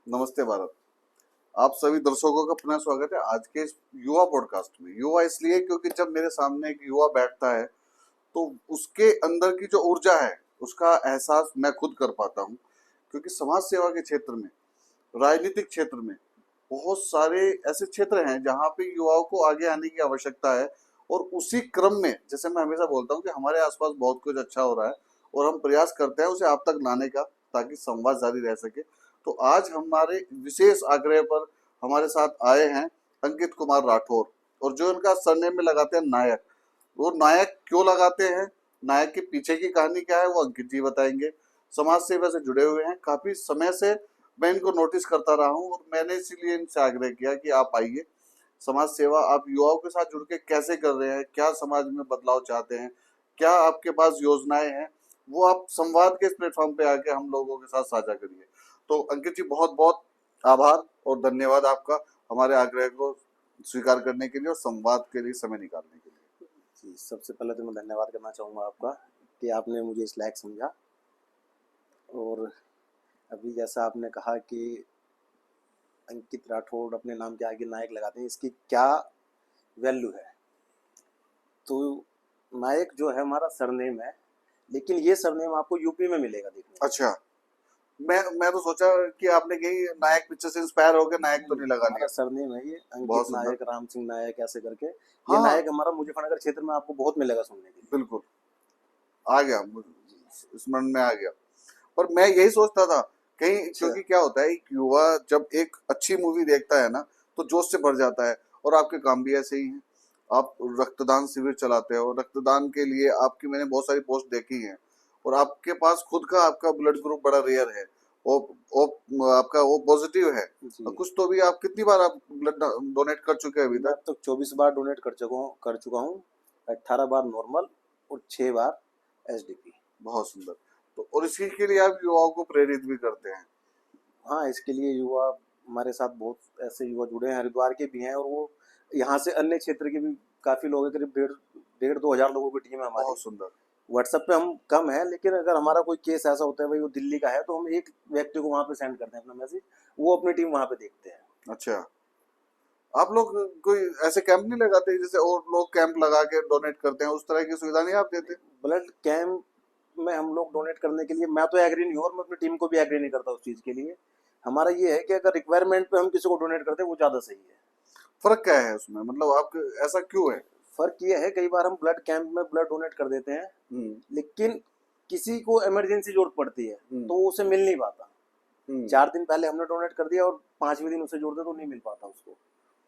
नमस्ते भारत। आप सभी दर्शकों का पुनः स्वागत है आज के इस युवा पॉडकास्ट में। युवा इसलिए क्योंकि जब मेरे सामने एक युवा बैठता है तो उसके अंदर की जो ऊर्जा है उसका एहसास मैं खुद कर पाता हूँ। क्योंकि समाज सेवा के क्षेत्र में, राजनीतिक क्षेत्र में बहुत सारे ऐसे क्षेत्र हैं जहाँ पे युवाओं को आगे आने की आवश्यकता है। और उसी क्रम में जैसे मैं हमेशा बोलता हूँ कि हमारे आसपास बहुत कुछ अच्छा हो रहा है और हम प्रयास करते हैं उसे आप तक लाने का, ताकि संवाद जारी रह सके। तो आज हमारे विशेष आग्रह पर हमारे साथ आए हैं अंकित कुमार राठौर, और जो इनका सरनेम में लगाते हैं नायक। वो नायक क्यों लगाते हैं, नायक के पीछे की कहानी क्या है, वो अंकित जी बताएंगे। समाज सेवा से जुड़े हुए हैं, काफी समय से मैं इनको नोटिस करता रहा हूँ और मैंने इसीलिए इनसे आग्रह किया कि आप आइए। समाज सेवा आप युवाओं के साथ जुड़ के कैसे कर रहे हैं, क्या समाज में बदलाव चाहते हैं, क्या आपके पास योजनाएं हैं, वो आप संवाद के इस प्लेटफॉर्म पे आके हम लोगों के साथ साझा करिए। तो अंकित जी, बहुत बहुत आभार और धन्यवाद आपका हमारे आग्रह को स्वीकार करने के लिए और संवाद के लिए समय निकालने के लिए। जी, सबसे पहले तो मैं धन्यवाद करना चाहूँगा आपका कि आपने मुझे इस लायक समझा। और अभी जैसा आपने कहा कि अंकित राठौड़ अपने नाम के आगे नायक लगाते हैं, इसकी क्या वैल्यू है? तो नायक जो है हमारा सरनेम है, लेकिन ये सरनेम आपको यूपी में मिलेगा देखने को। अच्छा, मैं तो सोचा कि आपने कहीं नायक पिक्चर से इंस्पायर होकर नायक तो नहीं, नहीं लगा हमारा लिया। सरनेम है ये बहुत अंकित सुंदर। नायक, राम सिंह नायक, ऐसे करके। ये हाँ हाँ, नायक हमारा मुजफ्फरनगर क्षेत्र में आपको बहुत मिलेगा सुनने के लिए। बिल्कुल आ गया, स्मरण में आ गया। पर मैं यही सोचता था कहीं, अच्छा। क्योंकि क्या होता है एक युवा जब एक अच्छी मूवी देखता है ना तो जोश से भर जाता है। और आपके काम भी ऐसे ही हैं। आप रक्तदान शिविर चलाते हो, रक्तदान के लिए आपकी मैंने बहुत सारी पोस्ट देखी हैं। और आपके पास खुद का आपका ब्लड ग्रुप बड़ा रेयर है। ओ, ओ, आपका वो पॉजिटिव है। और जी, कुछ तो भी, आप कितनी बार आप ब्लड डोनेट कर चुके हैं अभी मैं तक? अब तक 24 बार डोनेट कर चुका हूँ। 18 बार नॉर्मल और 6 बार एसडीपी। बहुत सुंदर। तो और इसी के लिए आप युवाओं को प्रेरित भी करते हैं। हाँ, इसके लिए युवा हमारे साथ बहुत ऐसे युवा जुड़े हैं, हरिद्वार के भी हैं, और वो यहाँ से अन्य क्षेत्र के भी काफ़ी लोग हैं। करीब डेढ़ डेढ़ 2 हज़ार लोगों की टीम है हमारी। बहुत सुंदर। व्हाट्सएप पे हम कम है, लेकिन अगर हमारा कोई केस ऐसा होता है भाई वो दिल्ली का है, तो हम एक व्यक्ति को वहाँ पे सेंड करते हैं अपना मैसेज, वो अपनी टीम वहाँ पे देखते हैं। अच्छा, आप लोग कोई ऐसे कैंप नहीं लगाते जैसे और लोग कैंप लगा के डोनेट करते हैं, उस तरह की सुविधा नहीं आप देते? ब्लड कैंप में हम लोग डोनेट करने के लिए मैं तो एग्री नहीं हूँ, और मैं अपनी टीम को भी एग्री नहीं करता उस चीज़ के लिए। हमारा ये है कि अगर रिक्वायरमेंट पे हम किसी को डोनेट करते हैं वो ज़्यादा सही है। फर्क क्या है उसमें, मतलब आप ऐसा क्यों है? फ़र्क ये है, कई बार हम ब्लड कैंप में ब्लड डोनेट कर देते हैं, हम्म। लेकिन किसी को इमरजेंसी ज़रूरत पड़ती है हम्म। तो वो उसे मिल नहीं पाता। हम्म। 4 दिन पहले हमने डोनेट कर दिया और 5वें दिन उसे जोड़ दे तो नहीं मिल पाता उसको,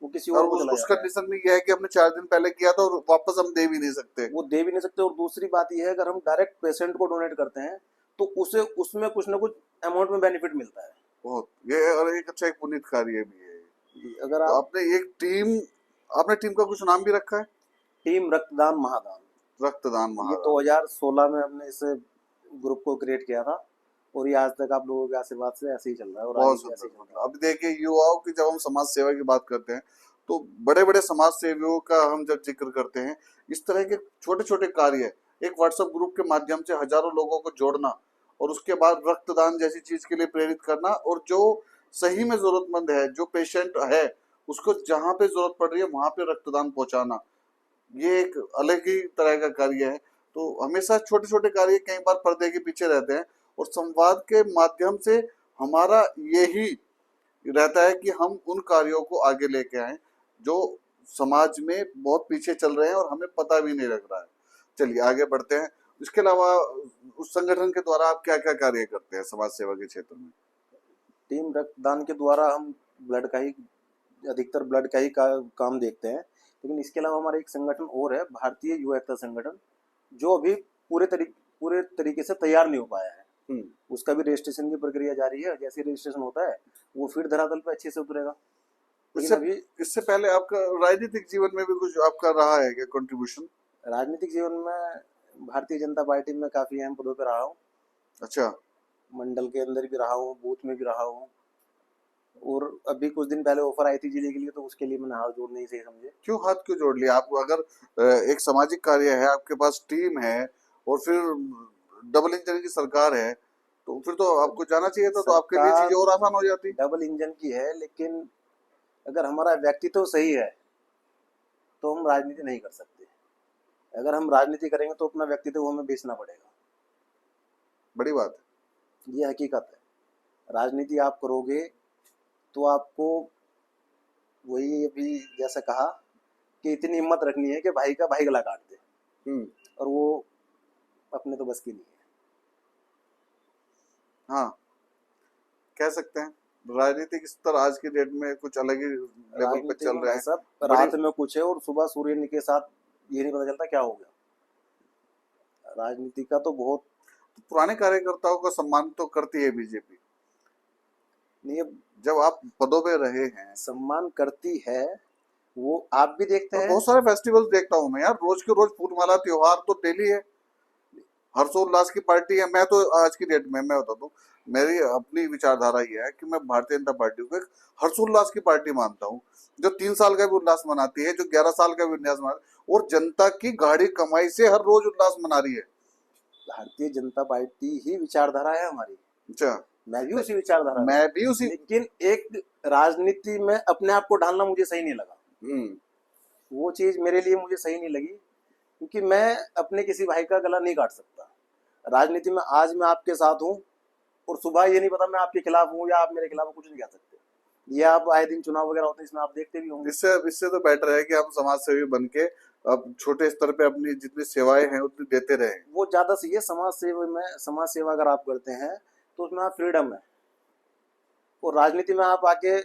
वो किसी और और को चला उस जाता है। कंडीशन में ये है कि हमने 4 दिन पहले किया था और वापस हम दे भी नहीं सकते। वो दे भी नहीं सकते, और दूसरी बात ये है, अगर हम डायरेक्ट पेशेंट को डोनेट करते हैं तो उसे उसमें कुछ ना कुछ अमाउंट में बेनिफिट मिलता है। बहुत ये, और एक अच्छा एक पुनीत कार्य भी है। जी, अगर तो आप आपने एक टीम, आपने टीम का कुछ नाम भी रखा है? टीम रक्तदान महादान, रक्तदान ये महादान। 2016 में हमने इस ग्रुप को क्रिएट किया था, और ये आज तक आप लोगों के आशीर्वाद से ऐसे ही चल रहा है और आगे बहुत भी ऐसे सुंदर। ही चलता मतलब अभी देखिए युवाओं की, जब हम समाज सेवा की बात करते हैं तो बड़े बड़े समाज सेवियों का हम जब जिक्र करते हैं, इस तरह के छोटे छोटे कार्य, एक व्हाट्सएप ग्रुप के माध्यम से हजारों लोगों को जोड़ना और उसके बाद रक्तदान जैसी चीज के लिए प्रेरित करना, और जो सही में जरूरतमंद है, जो पेशेंट है, उसको जहाँ पे जरूरत पड़ रही है वहां पे रक्तदान पहुंचाना, ये एक अलग ही तरह का कार्य है। तो हमेशा छोटे छोटे कार्य कई बार पर्दे के पीछे रहते हैं, और संवाद के माध्यम से हमारा यही रहता है कि हम उन कार्यों को आगे लेके आए जो समाज में बहुत पीछे चल रहे हैं और हमें पता भी नहीं लग रहा है। चलिए आगे बढ़ते हैं। इसके अलावा उस संगठन के द्वारा आप क्या क्या कार्य करते हैं समाज सेवा के क्षेत्र में? टीम रक्तदान के द्वारा हम ब्लड का ही अधिकतर ब्लड का ही काम देखते हैं, लेकिन इसके अलावा हमारा एक संगठन और है, भारतीय युवा एकता संगठन, जो अभी पूरे तरीके से तैयार नहीं हो पाया है। हम्म। उसका भी रजिस्ट्रेशन की प्रक्रिया जारी है, जैसे रजिस्ट्रेशन होता है वो फिर धरातल पे अच्छे से उतरेगा। लेकिन इससे अभी इससे पहले आपका राजनीतिक जीवन में भी कुछ आपका रहा है क्या कंट्रीब्यूशन? राजनीतिक जीवन में भारतीय जनता पार्टी में काफ़ी अहम पदों पर रहा हूँ। अच्छा। मंडल के अंदर भी रहा हूँ, बूथ में भी रहा हूँ, और अभी कुछ दिन पहले ऑफर आई थी जिले के लिए, तो उसके लिए मैंने हाथ जोड़ने ही सही समझे। क्यों हाथ क्यों जोड़ लिया आप? अगर एक सामाजिक कार्य है, आपके पास टीम है और फिर डबल इंजन की सरकार है, तो फिर तो आपको जाना चाहिए था, तो आपके लिए सरकार चीजें और आसान हो जाती। डबल इंजन की है, लेकिन अगर हमारा व्यक्तित्व सही है तो हम राजनीति नहीं कर सकते। अगर हम राजनीति करेंगे तो अपना व्यक्तित्व हमें बेचना पड़ेगा, बड़ी बात है। ये हकीकत है। राजनीति आप करोगे तो आपको वही अभी जैसा कहा कि इतनी हिम्मत रखनी है कि भाई का भाई गला काट दे, हम्म। और वो अपने तो बस की नहीं है। हाँ, कह सकते हैं राजनीतिक स्तर आज की डेट में कुछ अलग ही लेवल पे राजनीति चल में रहे भाई हैं। साहब बड़ी रात में कुछ है और सुबह सूर्य के साथ ये नहीं पता चलता क्या हो गया। राजनीति का तो बहुत पुराने कार्यकर्ताओं का सम्मान तो करती है बीजेपी, नहीं, जब आप पदों पे रहे हैं। सम्मान करती है, वो आप भी देखते और हैं। बहुत सारे फेस्टिवल्स देखता हूँ मैं यार, रोज के रोज फूलमाला त्योहार तो डेली है, हर्षोल्लास की पार्टी है। मैं तो आज की डेट में मैं बता दूं, मेरी अपनी विचारधारा ये है कि मैं भारतीय जनता पार्टी को एक हर्षोल्लास की पार्टी मानता हूँ, जो 3 साल का भी उल्लास मनाती है, जो 11 साल का भी उल्लास मना, और जनता की गाढ़ी कमाई से हर रोज उल्लास मना रही है। भारतीय जनता पार्टी ही विचारधारा है हमारी, अच्छा। मैं भी उसी विचारधारा का मैं हूँ। भी उसी। लेकिन एक राजनीति में अपने आप को डालना मुझे सही नहीं लगा। हम्म। वो चीज मेरे लिए मुझे सही नहीं लगी, क्योंकि मैं अपने किसी भाई का गला नहीं काट सकता। राजनीति में आज मैं आपके साथ हूँ और सुबह ये नहीं पता मैं आपके खिलाफ हूँ या आप मेरे खिलाफ हो, कुछ नहीं कह सकते। ये आप आए दिन चुनाव वगैरह होते हैं, इसमें आप देखते भी होंगे। इससे इससे तो बेटर है कि हम समाज सेवी बन के अब छोटे स्तर पे अपनी जितनी सेवाएं हैं उतनी देते रहें। वो ज्यादा सही है। समाज सेवा अगर आप करते हैं तो उसमें आप फ्रीडम है। और राजनीति में आप आके,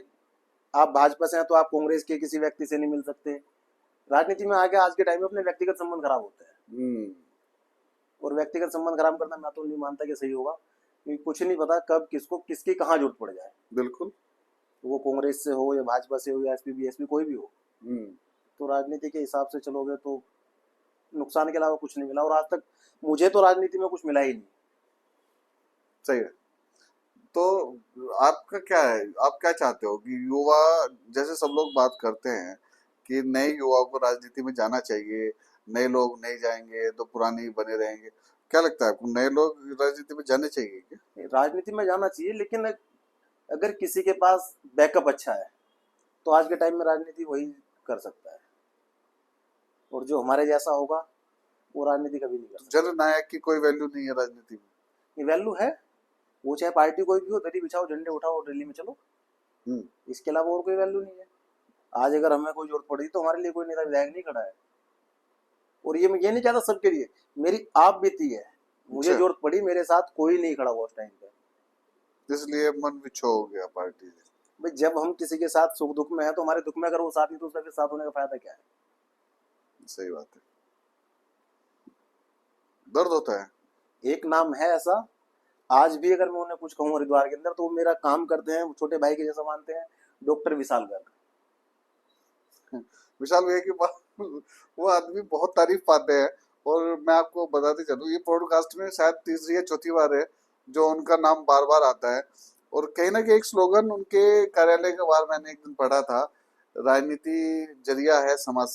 आप भाजपा से हैं तो आप कांग्रेस के किसी व्यक्ति से नहीं मिल सकते। राजनीति में आके आज के टाइम में अपने व्यक्तिगत संबंध खराब होते हैं, हम्म। और व्यक्तिगत संबंध खराब करना मैं तो नहीं मानता कि सही होगा, क्योंकि कुछ नहीं पता कब किसको किसकी कहाँ जरूरत पड़ जाए। बिल्कुल। वो कांग्रेस से हो या भाजपा से हो या एसपी बीएसपी कोई भी हो। हम्म। तो राजनीति के हिसाब से चलोगे तो नुकसान के अलावा कुछ नहीं मिला, और आज तक मुझे तो राजनीति में कुछ मिला ही नहीं। सही है। तो आपका क्या है, आप क्या चाहते हो कि युवा, जैसे सब लोग बात करते हैं कि नए युवाओं को राजनीति में जाना चाहिए, नए लोग नहीं जाएंगे तो पुराने ही बने रहेंगे, क्या लगता है आपको, नए लोग राजनीति में जाने चाहिए क्या? राजनीति में जाना चाहिए, लेकिन अगर किसी के पास बैकअप अच्छा है तो आज के टाइम में राजनीति वही कर सकता है, और जो हमारे जैसा होगा वो राजनीति कभी नहीं कर सकता। जननायक की कोई वैल्यू नहीं है राजनीति में। ये वैल्यू है, वो चाहे पार्टी कोई भी हो, दरी बिछाओ, झंडे उठाओ और रैली में चलो। हम्म। इसके अलावा और कोई वैल्यू नहीं है। आज अगर हमें कोई जरूरत पड़ी तो हमारे लिए कोई नेता विधायक नहीं खड़ा है, और ये नहीं चाहता सबके लिए। मेरी आप बीती है, मुझे अच्छा। जरूरत पड़ी, मेरे साथ कोई नहीं खड़ा हुआ उस टाइम पे। इसलिए मन विछो हो गया पार्टी से। भाई जब हम किसी के साथ सुख दुख में है तो हमारे दुख में अगर वो साथ नहीं तो उसका फिर साथ होने का फायदा क्या है। सही बात है, दर्द होता है। एक नाम है ऐसा, आज भी अगर मैं उन्हें कुछ कहूँ हरिद्वार के अंदर तो वो मेरा काम करते हैं, छोटे भाई के जैसा मानते हैं, डॉक्टर विशाल गर्ग। विशाल भैया की बात, वो आदमी बहुत तारीफ पाते हैं। और मैं आपको बताते चलूं, ये पॉडकास्ट में शायद तीसरी या चौथी बार है जो उनका नाम बार बार आता है। और कहीं ना कहीं एक स्लोगन उनके कार्यालय के बाहर मैंने एक दिन पढ़ा था, राजनीति जरिया है समाज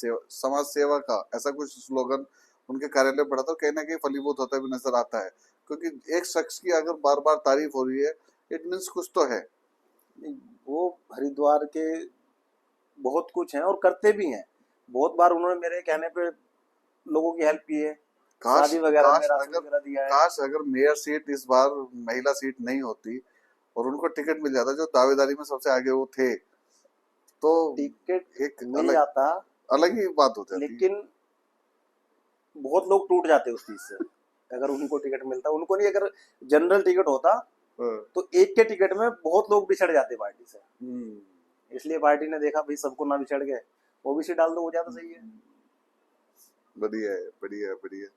सेवा का, ऐसा कुछ स्लोगन उनके कार्यालय में पढ़ा था। कहीं ना कहीं फलीभूत होता भी नजर आता है, क्योंकि एक शख्स की अगर बार बार तारीफ हो रही है, इट मीन्स कुछ तो है। वो हरिद्वार के बहुत कुछ हैं और करते भी हैं। बहुत बार उन्होंने मेरे कहने पे लोगों की हेल्प की है, काश शादी वगैरह में काश राशन अगर वगैरह दिया है। काश अगर मेयर सीट इस बार महिला सीट नहीं होती और उनको टिकट मिल जाता, जो दावेदारी में सबसे आगे वो थे, तो टिकट एक मिल अलग जाता, अलग ही बात हो जाती। लेकिन बहुत लोग टूट जाते उस चीज से। अगर उनको टिकट मिलता, उनको नहीं, अगर जनरल टिकट होता हाँ। तो एक के टिकट में बहुत लोग बिछड़ जाते पार्टी से। हम्म। इसलिए पार्टी ने देखा भाई सबको ना बिछड़ गए, ओबीसी डाल दो, वो ज्यादा सही है। बढ़िया है, बढ़िया बढ़िया।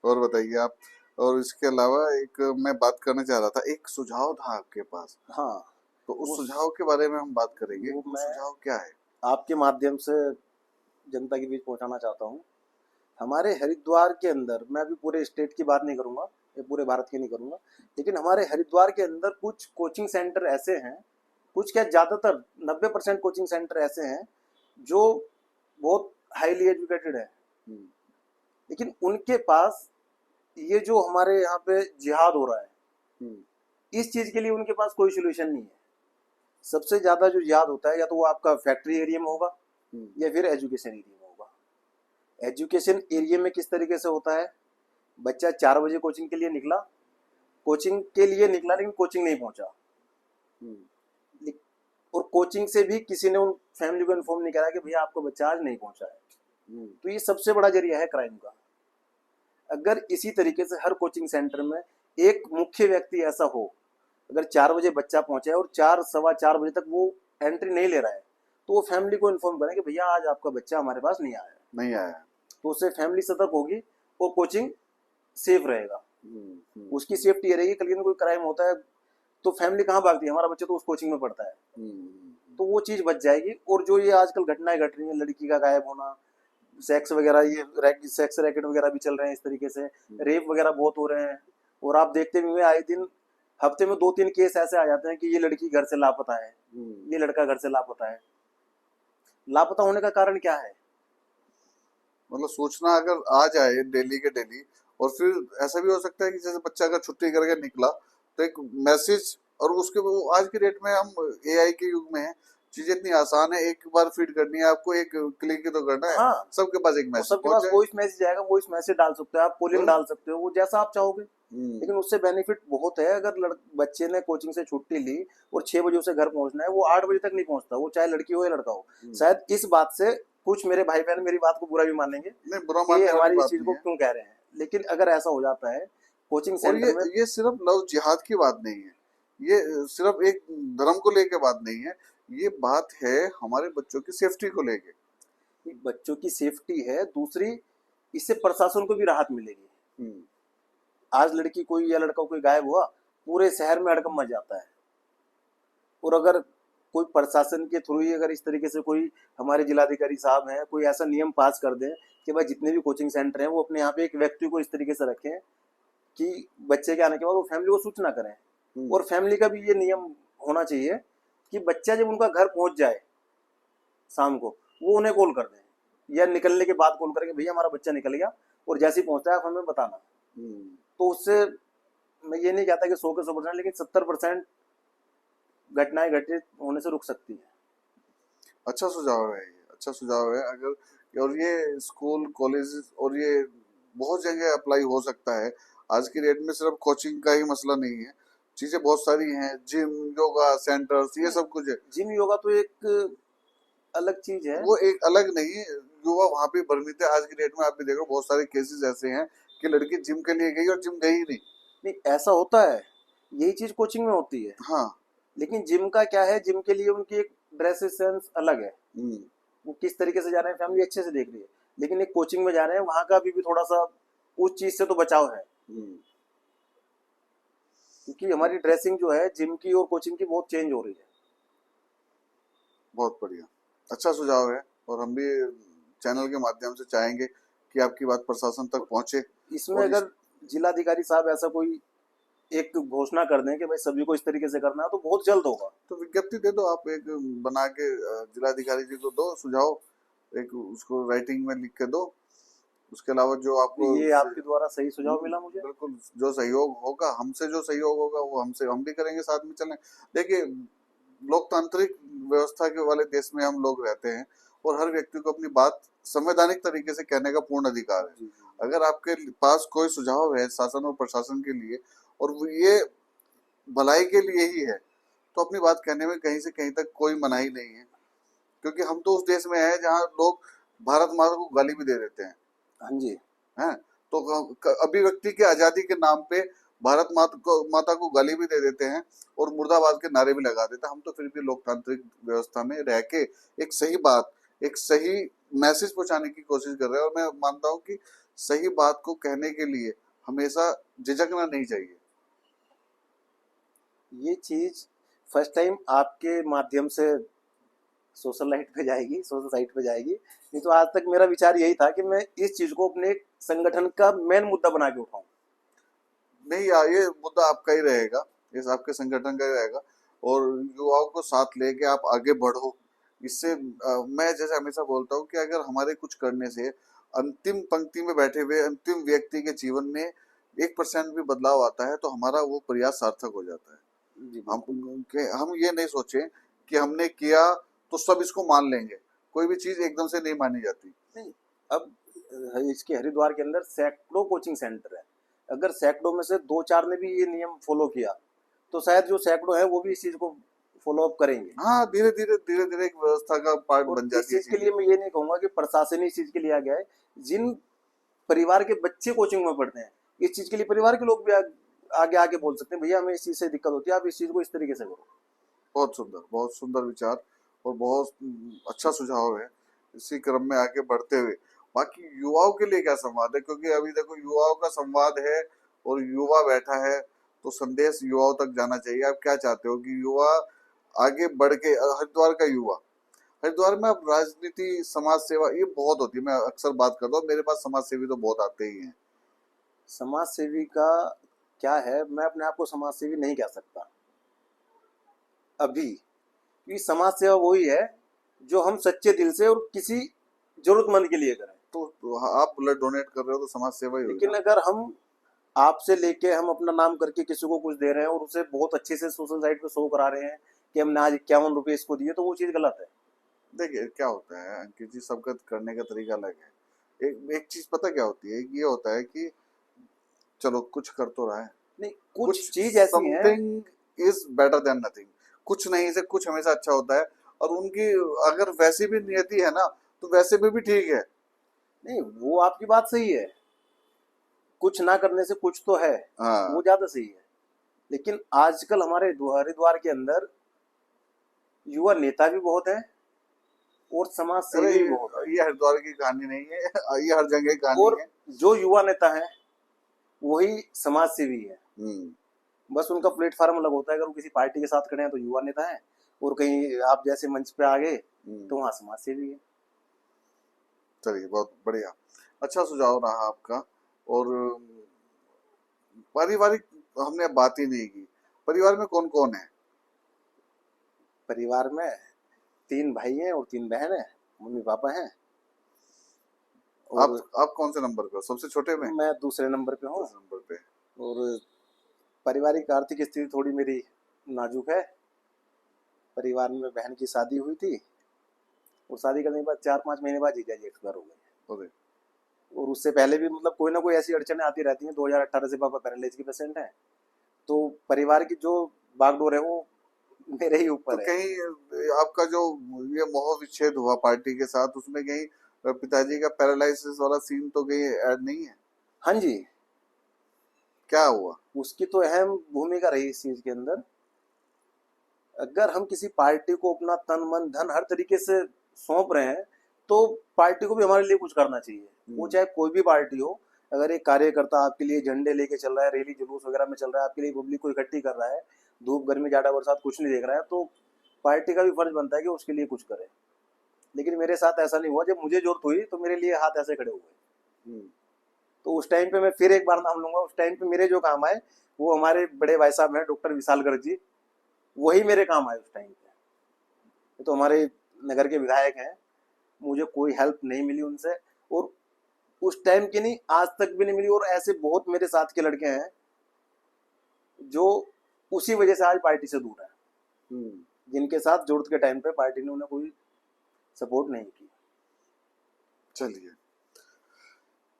और बताइए आप। और इसके अलावा एक मैं बात करना चाह रहा था, एक सुझाव था आपके पास, हाँ, तो उस वो सुझाव के बारे में हम बात करेंगे। वो वो मैं सुझाव क्या है? आपके माध्यम से जनता के बीच पहुंचाना चाहता हूँ। हमारे हरिद्वार के अंदर, मैं अभी पूरे स्टेट की बात नहीं करूंगा, ये पूरे भारत की नहीं करूंगा, लेकिन हमारे हरिद्वार के अंदर कुछ कोचिंग सेंटर ऐसे हैं, कुछ क्या ज़्यादातर 90% कोचिंग सेंटर ऐसे हैं जो बहुत हाईली एजुकेटेड है, हम्म। लेकिन उनके पास ये जो हमारे यहाँ पे जिहाद हो रहा है, हम्म। इस चीज के लिए उनके पास कोई सोल्यूशन नहीं है। सबसे ज्यादा जो याद होता है या तो वो आपका फैक्ट्री एरिया में होगा या फिर एजुकेशन एरिया में होगा। एजुकेशन एरिया में किस तरीके से होता है, बच्चा 4 बजे कोचिंग के लिए निकला, लेकिन कोचिंग नहीं पहुंचा, और कोचिंग से भी किसी ने उन फैमिली को इन्फॉर्म नहीं करा कि भैया आपका बच्चा आज नहीं पहुंचा है। तो ये सबसे बड़ा जरिया है क्राइम का। अगर इसी तरीके से हर कोचिंग सेंटर में एक मुख्य व्यक्ति ऐसा हो, अगर 4 बजे बच्चा पहुंचा है और 4 सवा 4 बजे तक वो एंट्री नहीं ले रहा है, तो वो फैमिली को इन्फॉर्म करें कि भैया आज आपका बच्चा हमारे पास नहीं आया। नहीं आया। तो उससे फैमिली सतर्क होगी और कोचिंग सेफ रहेगा। उसकी सेफ्टी ये रहेगी, कल दिन कोई क्राइम होता है तो फैमिली कहाँ भागती है, हमारा बच्चा तो उस कोचिंग में पढ़ता है, तो वो चीज बच जाएगी। और जो ये आजकल घटनाएं घट रही हैं, लड़की का गायब होना, सेक्स वगैरह, ये सेक्स रैकेट वगैरह भी चल रहे हैं इस तरीके से, रेप वगैरह बहुत हो रहे हैं। और आप देखते हुए आए दिन हफ्ते में 2-3 केस ऐसे आ जाते हैं कि ये लड़की घर से लापता है, ये लड़का घर से लापता है। लापता होने का कारण क्या है? मतलब सूचना अगर आ जाए डेली के डेली, और फिर ऐसा भी हो सकता है कि जैसे बच्चा अगर छुट्टी करके निकला तो एक मैसेज, और उसके वो आज की डेट में हम एआई के युग में है, चीजें इतनी आसान है, एक बार फीड करनी है आपको, एक क्लिक ही तो करना है। हाँ, सबके पास एक और मैसेज सबके पहुंच पास जाए। वॉइस मैसेज आएगा, वॉइस मैसेज डाल सकते हो आप, कॉलिंग डाल सकते हो, वो जैसा आप चाहोगे। लेकिन उससे बेनिफिट बहुत है। अगर बच्चे ने कोचिंग से छुट्टी ली और 6 बजे उसे घर पहुंचना है, वो 8 बजे तक नहीं पहुंचता, वो चाहे लड़की हो या लड़का हो। शायद इस बात से कुछ मेरे भाई बहन मेरी बात को बुरा भी मानेंगे नहीं, बुरा कि मानने वाली हमारी इस बात चीज को नहीं है। क्यों कह रहे हैं, लेकिन अगर ऐसा हो जाता है कोचिंग और सेंटर में। ये सिर्फ लव जिहाद की बात नहीं है, ये सिर्फ एक धर्म को लेके बात नहीं है, ये बात है हमारे बच्चों की सेफ्टी को लेके। बच्चों की सेफ्टी है, दूसरी इससे प्रशासन को भी राहत मिलेगी। आज लड़की कोई या लड़का कोई गायब हुआ, पूरे शहर में हड़कंप मच जाता है। और अगर कोई प्रशासन के थ्रू ही अगर इस तरीके से कोई हमारे जिलाधिकारी साहब हैं, कोई ऐसा नियम पास कर दें कि भाई जितने भी कोचिंग सेंटर हैं वो अपने यहाँ पे एक व्यक्ति को इस तरीके से रखें कि बच्चे के आने के बाद वो फैमिली को सूचना करें। और फैमिली का भी ये नियम होना चाहिए कि बच्चा जब उनका घर पहुंच जाए शाम को, वो उन्हें कॉल कर दें या निकलने के बाद कॉल करें कि भैया हमारा बच्चा निकल गया, और जैसे ही पहुंचता है आप हमें बताना। तो उससे मैं ये नहीं कहता कि 100 के 100%, लेकिन 70% घटनाएं घटित होने से रुक सकती है। अच्छा सुझाव है, ये अच्छा सुझाव है। अगर और ये स्कूल कॉलेज और ये बहुत जगह अप्लाई हो सकता है। आज की डेट में सिर्फ कोचिंग का ही मसला नहीं है, चीजें बहुत सारी हैं, जिम, योगा सेंटर्स, ये सब कुछ है। जिम योगा तो एक अलग चीज है। वो एक अलग नहीं, युवा वहां पे भ्रमित है। आज की डेट में आप भी देखो बहुत सारे केसेस ऐसे हैं कि लड़की जिम के लिए गई और जिम गई ही नहीं। नहीं, ऐसा होता है, यही चीज कोचिंग में होती है। हाँ। लेकिन जिम का क्या है, जिम के लिए उनकी एक ड्रेस सेंस अलग है, वो किस तरीके से जा रहे हैं फैमिली अच्छे से देख रही है। लेकिन एक कोचिंग में जा रहे हैं, वहां का अभी भी थोड़ा सा उस चीज से तो बचाव है, क्योंकि हमारी ड्रेसिंग जो है जिम की और कोचिंग की बहुत चेंज हो रही है। बहुत बढ़िया, अच्छा सुझाव है। और हम भी चैनल के माध्यम से चाहेंगे कि आपकी बात प्रशासन तक पहुंचे। इसमें और अगर जिलाधिकारी साहब ऐसा कोई एक घोषणा कर दें कि भाई सभी को इस तरीके से करना है, तो बहुत जल्द होगा। तो विज्ञप्ति दे दो आप, एक बना के जिलाधिकारी जी को दो सुझाव, एक उसको राइटिंग में लिख के दो। उसके अलावा जो आपको ये आपके द्वारा सही सुझाव मिला मुझे। बिल्कुल, जो सहयोग होगा हमसे, जो सहयोग होगा वो हमसे, हम भी करेंगे, साथ में चलें। देखिए, लोकतांत्रिक व्यवस्था के वाले देश में हम लोग रहते हैं, और हर व्यक्ति को अपनी बात संवैधानिक तरीके से कहने का पूर्ण अधिकार है। अगर आपके पास कोई सुझाव है शासन और प्रशासन के लिए, और वो ये भलाई के लिए ही है, तो अपनी बात कहने में कहीं से कहीं तक कोई मनाही नहीं है। क्योंकि हम तो उस देश में हैं जहाँ लोग भारत माता को गाली भी दे देते हैं। हाँ जी। हैं, तो अभिव्यक्ति के आजादी के नाम पे भारत माता को गाली भी दे देते हैं और मुर्दाबाद के नारे भी लगा देते हैं। हम तो फिर भी लोकतांत्रिक व्यवस्था में रह के एक सही बात, एक सही मैसेज पहुंचाने की कोशिश कर रहे हैं। और मैं मानता हूं कि सही बात को कहने के लिए हमेशा झिझकना नहीं चाहिए। ये चीज फर्स्ट टाइम आपके माध्यम से सोशल लाइट पे जाएगी, सोशल साइट पे जाएगी। नहीं तो आज तक मेरा विचार यही था कि मैं इस चीज को अपने संगठन का मेन मुद्दा बना के उठाऊं। नहीं, ये मुद्दा आपका ही रहेगा, ये आपके संगठन का ही रहेगा, और युवाओं को साथ लेके आप आगे बढ़ो। इससे मैं जैसे हमेशा बोलता हूँ कि अगर हमारे कुछ करने से अंतिम पंक्ति में बैठे हुए अंतिम व्यक्ति के जीवन में 1% भी बदलाव आता है तो हमारा वो प्रयास सार्थक हो जाता है। जी हम बिल्कुल। हम ये नहीं सोचें कि हमने किया तो सब इसको मान लेंगे। कोई भी चीज एकदम से नहीं मानी जाती। नहीं, अब इसके हरिद्वार के अंदर सैकड़ों कोचिंग सेंटर है। अगर सैकड़ों में से 2-4 ने भी ये नियम फॉलो किया, तो शायद जो सैकड़ों हैं वो भी इस चीज़ को फॉलो अप करेंगे। हाँ, धीरे धीरे एक व्यवस्था का पार्ट और बन इस जाती है चीज़ के चीजें। लिए मैं ये नहीं कहूँगा कि प्रशासन ही इस चीज़ के लिए आ गया है। जिन परिवार के बच्चे कोचिंग में पढ़ते हैं, इस चीज़ के लिए परिवार के लोग भी आगे आके बोल सकते हैं, भैया हमें इस चीज़ से दिक्कत होती है, आप इस चीज़ को इस तरीके से करो। बहुत सुंदर विचार और बहुत अच्छा सुझाव है। इसी क्रम में आगे बढ़ते हुए बाकी युवाओं के लिए क्या संवाद है, क्योंकि अभी देखो युवाओं का संवाद है और युवा बैठा है, तो संदेश युवाओं तक जाना चाहिए। आप क्या चाहते हो कि युवा आगे बढ़ के हरिद्वार का युवा, हरिद्वार में अब राजनीति समाज सेवा ये बहुत होती है। मैं अक्सर बात करता हूँ, मेरे पास समाज सेवी तो बहुत आते ही हैं। समाज सेवी का क्या है, मैं अपने आप को समाज सेवी नहीं कह सकता अभी, क्योंकि समाज सेवा वही है जो हम सच्चे दिल से और किसी जरूरतमंद के लिए करें। तो आप ब्लड डोनेट कर रहे हो तो समाज सेवा ही हुई लेकिन ना। अगर हम आपसे लेके हम अपना नाम करके किसी को कुछ दे रहे हैं और उसे बहुत अच्छे से सोशल साइट पे शो करा रहे हैं कि हमने आज 51 रुपये इसको दिए, तो वो चीज़ गलत है। देखिए क्या होता है अंकित जी, सबका करने का तरीका अलग है। एक एक चीज पता क्या होती है, ये होता है कि चलो कुछ कर तो रहा है, नहीं, कुछ कुछ चीज ऐसी है। Something is better than nothing. कुछ नहीं से कुछ हमेशा अच्छा होता है। और उनकी अगर वैसी भी नियति है ना, तो वैसे में भी ठीक है। नहीं, वो आपकी बात सही है, कुछ ना करने से कुछ तो है, वो हाँ, ज्यादा सही है। लेकिन आजकल हमारे हरिद्वार के अंदर युवा नेता भी बहुत है और समाज अरे सेवी भी बहुत है। ये हरिद्वार की कहानी नहीं है, ये हर जगह की कहानी और है। जो युवा नेता है वही समाज सेवी है। हम्म। बस उनका प्लेटफॉर्म अलग होता है। अगर वो किसी पार्टी के साथ खड़े हैं तो युवा नेता है, और कहीं आप जैसे मंच पे आ गए हम्म। तो वहाँ समाज सेवी है। चलिए बहुत बढ़िया, अच्छा सुझाव रहा आपका। और पारिवारिक हमने बात ही नहीं की। परिवार में कौन कौन है? परिवार में 3 भाई हैं और 3 बहन हैं, मम्मी पापा हैं। और आप कौन से नंबर पे हो, सबसे छोटे में? मैं दूसरे नंबर पे हूँ। दूसरे नंबर पे। और पारिवारिक आर्थिक स्थिति थोड़ी मेरी नाजुक है। परिवार में बहन की शादी हुई थी और शादी करने के बाद 4-5 महीने बाद जीजा जी एक्सपायर हो गए। अरे। और उससे पहले भी मतलब कोई ना कोई ऐसी अड़चनें आती रहती हैं। 2018 से पापा पैरालिसिस के पेशेंट हैं, तो परिवार की जो बागडोर है वो मेरे ही तो ऊपर है। कहीं आपका जो ये मोह विच्छेद हुआ पार्टी के साथ, उसमें कहीं पिताजी का पैरालिसिस वाला सीन तो कहीं ऐड नहीं है? हाँ जी, क्या हुआ? उसकी तो अहम भूमिका रही इस चीज के अंदर। अगर हम किसी पार्टी को अपना तन मन धन हर तरीके से सौंप रहे हैं, तो पार्टी को भी हमारे लिए कुछ करना चाहिए। वो चाहे कोई भी पार्टी हो। अगर एक कार्यकर्ता आपके लिए झंडे लेके चल रहा है, रैली जुलूस वगैरह में चल रहा है, आपके लिए पब्लिक को इकट्ठी कर रहा है, धूप गर्मी ज्यादा बरसात कुछ नहीं देख रहा है, तो पार्टी का भी फर्ज बनता है कि उसके लिए कुछ करे। लेकिन मेरे साथ ऐसा नहीं हुआ। जब मुझे जरूरत हुई तो मेरे लिए हाथ ऐसे खड़े हुए। हम्म। तो उस टाइम पे मैं फिर एक बार नाम लूंगा, उस टाइम पे मेरे जो काम आए वो हमारे बड़े भाई साहब हैं डॉक्टर विशाल गर्ग जी, वही मेरे काम आए उस टाइम पे। तो हमारे नगर के विधायक हैं, मुझे कोई हेल्प नहीं मिली उनसे। और उस टाइम की नहीं, आज तक भी नहीं मिली। और ऐसे बहुत मेरे साथ के लड़के हैं जो उसी वजह से आज पार्टी से दूर है, हम्म। जिनके साथ जरूरत के टाइम पे पार्टी ने उन्हें कोई सपोर्ट नहीं की। चलिए,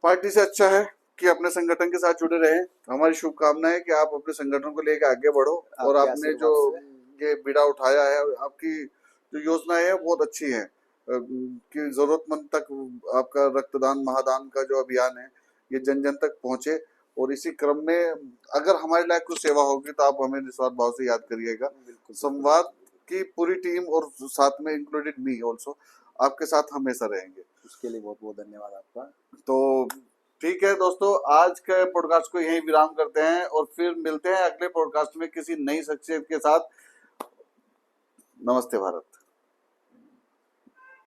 पार्टी से अच्छा है कि अपने संगठन के साथ जुड़े रहें। हमारी शुभकामना है कि आप अपने संगठन को लेकर आगे बढ़ो। और आपके आपने जो आशीर्वाद से। ये बीड़ा उठाया है, आपकी जो योजनाएं है बहुत अच्छी है, कि जरूरतमंद तक आपका रक्तदान महादान का जो अभियान है ये जन जन तक पहुंचे। और इसी क्रम में अगर हमारे लायक कुछ सेवा होगी तो आप हमें निस्वार्थ भाव से याद करिएगा। बिल्कुल संवाद की पूरी टीम और साथ में इंक्लूडेड मी ऑल्सो आपके साथ हमेशा रहेंगे। उसके लिए बहुत बहुत धन्यवाद आपका। तो ठीक है दोस्तों, आज के पॉडकास्ट को यहीं विराम करते हैं और फिर मिलते हैं अगले पॉडकास्ट में किसी नई शख्सियत के साथ। नमस्ते भारत।